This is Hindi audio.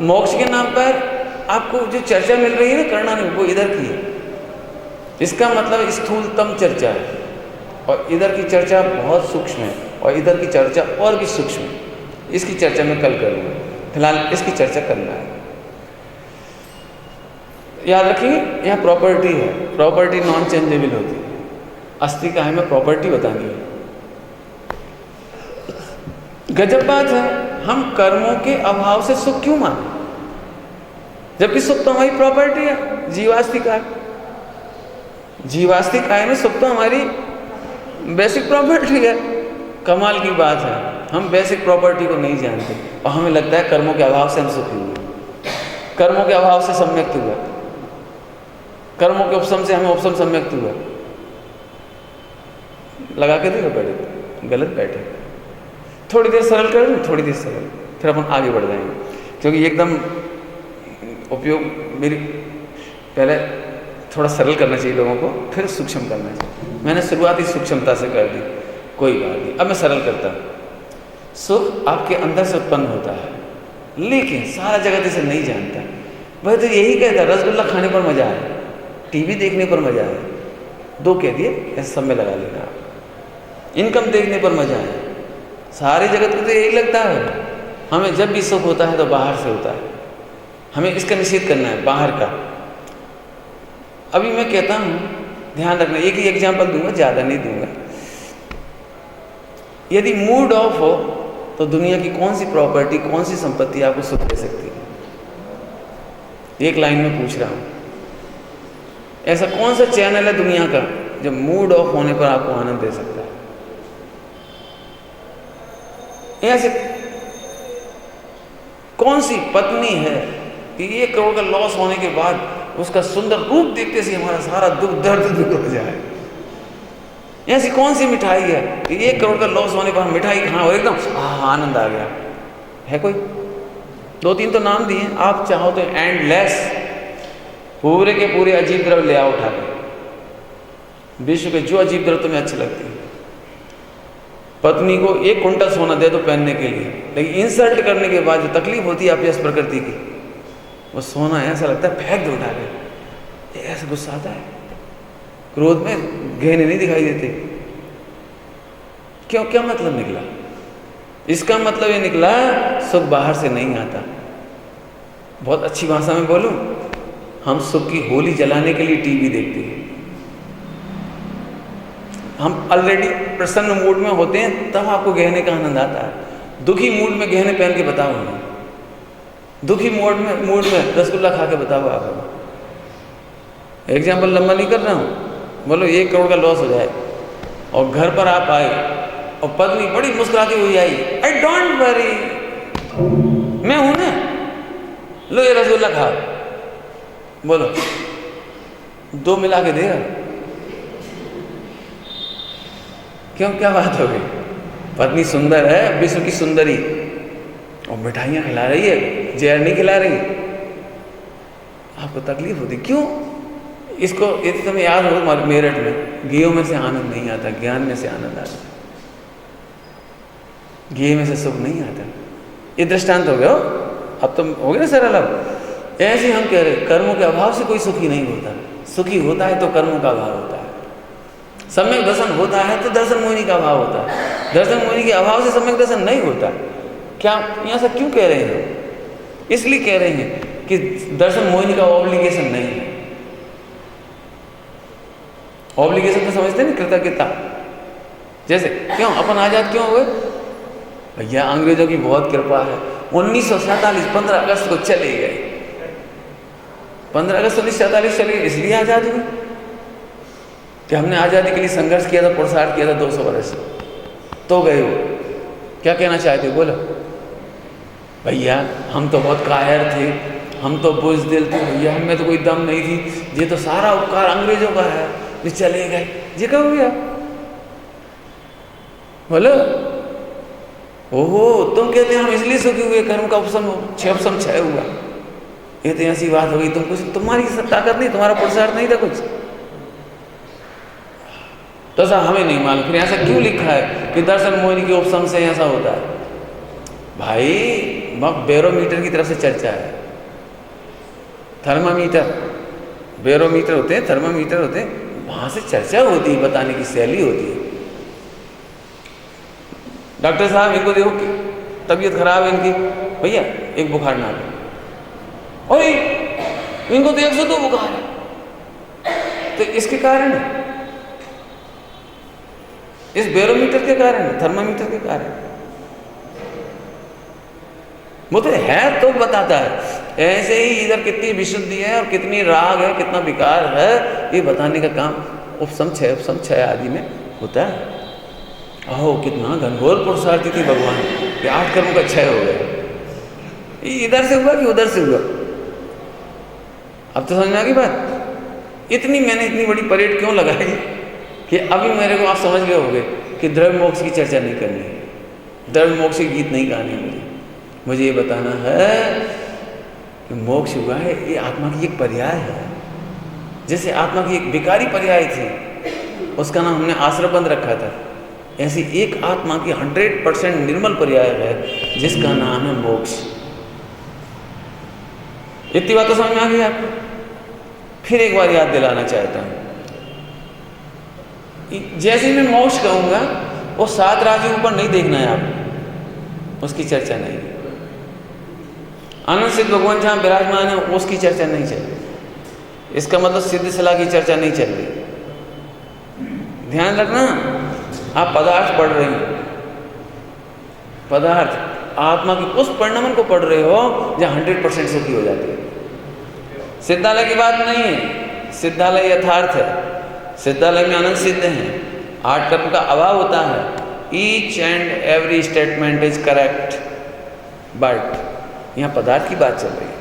मोक्ष के नाम पर आपको जो चर्चा मिल रही है ना करना नहीं, वो इधर की है। इसका मतलब स्थूलतम चर्चा है, और इधर की चर्चा बहुत सूक्ष्म है, और इधर की चर्चा और भी सूक्ष्म है। इसकी चर्चा मैं कल करूँगा, फिलहाल इसकी चर्चा करना है। याद रखिए, यह प्रॉपर्टी है, प्रॉपर्टी नॉन चेंजेबल होती है। अस्थि का है, मैं प्रॉपर्टी बतानी है। गजब बात है, हम कर्मों के अभाव से सुख क्यों माने, जबकि सुख तो हमारी प्रॉपर्टी है। जीवास्तिक आय, जीवास्तिक आय में सुख तो हमारी बेसिक प्रॉपर्टी है। कमाल की बात है, हम बेसिक प्रॉपर्टी को नहीं जानते और हमें लगता है कर्मों के अभाव से हम सुखी हुए, कर्मों के अभाव से सम्यक्त हुआ, कर्मों के उपशम से हमें उपशम सम्यक्त हुआ। लगा के देखो, बैठे गलत बैठे। थोड़ी देर सरल कर लूँ, थोड़ी देर सरल, फिर अपन आगे बढ़ जाएंगे, क्योंकि एकदम उपयोग मेरी पहले थोड़ा सरल करना चाहिए लोगों को, फिर सूक्ष्म करना चाहिए। मैंने शुरुआत ही सूक्ष्मता से कर दी, कोई बात नहीं, अब मैं सरल करता हूँ। सुख आपके अंदर से उत्पन्न होता है, लेकिन सारा जगत इसे नहीं जानता। वह तो यही कहता है रसगुल्ला खाने पर मजा है, टीवी देखने पर मजा है, दो कह दिए, ऐसे सब में लगा लेना। इनकम देखने पर मजा है, सारी जगत को तो यही लगता है। हमें जब भी सुख होता है तो बाहर से होता है, हमें इसका निषेध करना है, बाहर का। अभी मैं कहता हूँ, ध्यान रखना, एक ही एग्जाम्पल दूंगा, ज़्यादा नहीं दूंगा। यदि मूड ऑफ हो तो दुनिया की कौन सी प्रॉपर्टी, कौन सी संपत्ति आपको सुख दे सकती है? एक लाइन में पूछ रहा हूँ, ऐसा कौन सा चैनल है दुनिया का जो मूड ऑफ होने पर आपको आनंद दे सकता है? ऐसे कौन सी पत्नी है कि 1 करोड़ का लॉस होने के बाद उसका सुंदर रूप देखते से हमारा सारा दुख दर्द दूर हो जाए? ऐसी कौन सी मिठाई है कि 1 करोड़ का लॉस होने पर मिठाई खाना और एकदम आनंद आ गया? है कोई? 2-3 तो नाम दिए, आप चाहो तो एंडलेस पूरे के पूरे अजीब द्रव्य ले आओ उठा के, विश्व के जो अजीब द्रव्य तुम्हें अच्छे लगते हैं। पत्नी को 1 कुंटल सोना दे दो पहनने के लिए, लेकिन इंसल्ट करने के बाद जो तकलीफ होती है आपकी इस प्रकृति की, वो सोना ऐसा लगता है फेंक दो उठा के, ऐसा गुस्सा आता है। क्रोध में गहने नहीं दिखाई देते। क्यों? क्या मतलब निकला इसका? मतलब ये निकला सुख बाहर से नहीं आता। बहुत अच्छी भाषा में बोलूं, हम सुख की होली जलाने के लिए टीवी देखते हैं। हम ऑलरेडी प्रसन्न मूड में होते हैं, तब आपको गहने का आनंद आता है। दुखी मूड में गहने पहन के बताओ हमें, दुखी मूड में रसगुल्ला खा के बताओ आप। एग्जाम्पल लंबा नहीं कर रहा हूँ। बोलो 1 करोड़ का लॉस हो जाए और घर पर आप आए और पत्नी बड़ी मुस्कुराती हुई आई, आई डोंट वरी, मैं हूं ना, लो ये रसगुल्ला खा। बोलो 2 मिला के देगा? क्यों? क्या बात हो गई? पत्नी सुंदर है, विश्व की सुंदरी, और मिठाइयाँ खिला रही है, जहर नहीं खिला रही। आपको तकलीफ होती क्यों? इसको यदि तुम्हें याद हो, मेरठ में घीयों में से आनंद नहीं आता, ज्ञान में से आनंद आता है। घी में से सुख नहीं आता। ये दृष्टांत हो गया हो? अब तो हो गया ना सरल। अब ऐसे हम कह रहे कर्मों के अभाव से कोई सुखी नहीं होता। सुखी होता है तो कर्मों का अभाव होता है। सम्यक दर्शन होता है तो दर्शन मोहिनी का अभाव होता है। दर्शन मोहिनी के अभाव से सम्यक दर्शन नहीं होता। क्या यहाँ से क्यों कह रहे हैं? इसलिए कह रहे हैं कि दर्शन मोहिनी का ऑब्लिगेशन नहीं है। ऑब्लिगेशन तो समझते हैं ना, कृतज्ञता। जैसे क्यों अपन आज़ाद क्यों हुए? भैया अंग्रेजों की बहुत कृपा है। 1947 15 अगस्त को चले गए। 15 अगस्त 1947 चले गए, इसलिए आज़ाद हुए कि हमने आज़ादी के लिए संघर्ष किया था, पुरुषार्थ किया था 200 वर्ष, तो गए हो। क्या कहना चाहते हो? बोलो भैया हम तो बहुत कायर थे, हम तो बुज़दिल थे भैया, हमें तो कोई दम नहीं थी, ये तो सारा उपकार अंग्रेजों का है, ये चले गए। ये कब हुआ? बोलो। ओहो, तुम कहते हैं हम इसलिए सुखी हुए, कर्म का उपशम क्षय हुआ। ये तो ऐसी बात हो गई, तुम कुछ, तुम्हारी ताकत नहीं, तुम्हारा पुरुषार्थ नहीं था कुछ, तो ऐसा हमें नहीं मालूम। फिर ऐसा क्यों लिखा है कि दर्शन मोहिनी के उपशम से ऐसा होता है? भाई बैरोमीटर की तरफ से चर्चा है। थर्मामीटर, बैरोमीटर होते हैं, थर्मामीटर होते हैं, वहाँ से चर्चा होती है, बताने की शैली होती है। डॉक्टर साहब इनको देखो, तबीयत खराब है इनकी, भैया एक बुखार ना लो, और इनको तो 102 बुखार है। तो इसके कारण है, इस बैरोमीटर के कारण, थर्मामीटर के कारण। वो तो है तो बताता है। ऐसे ही इधर कितनी विशुद्धि है और कितनी राग है, कितना विकार है, ये बताने का काम उपसम छय आदि में होता है। अहो कितना घनघोर पुरुषार्थी थी भगवान कि 8 कर्म का क्षय हो गया। इधर से हुआ कि उधर से हुआ? अब तो समझ में आ गई बात। मैंने इतनी बड़ी परेड क्यों लगाई कि अभी मेरे को आप समझ गए होंगे कि द्रव्य मोक्ष की चर्चा नहीं करनी है, द्रव्य मोक्ष के गीत नहीं गाने। मुझे ये बताना है कि मोक्ष हुआ है, ये आत्मा की एक पर्याय है। जैसे आत्मा की एक विकारी पर्याय थी, उसका नाम हमने आश्रयबंध रखा था, ऐसी एक आत्मा की 100% निर्मल पर्याय है जिसका नाम है मोक्ष। इतनी बात तो समझ में आ गई आपको? फिर एक बार याद दिलाना चाहता हूं, जैसे मैं मोक्ष कहूंगा वो 7 राजी ऊपर नहीं देखना है आपको, उसकी चर्चा नहीं। आनंद सिद्ध भगवान जहां विराजमान है उसकी चर्चा नहीं चल रही। इसका मतलब सिद्ध सलाह की चर्चा नहीं चल रही। ध्यान रखना, आप पदार्थ पढ़ रहे हो, पदार्थ आत्मा की उस परिणमन को पढ़ रहे हो जहां 100% सुखी हो जाती है। सिद्धालय की बात नहीं है, सिद्धालय यथार्थ है, सिद्धालय में आनंद सिद्ध है, 8 कर्म का अभाव होता है। Each and every statement is correct, but यहाँ पदार्थ की बात चल रही है।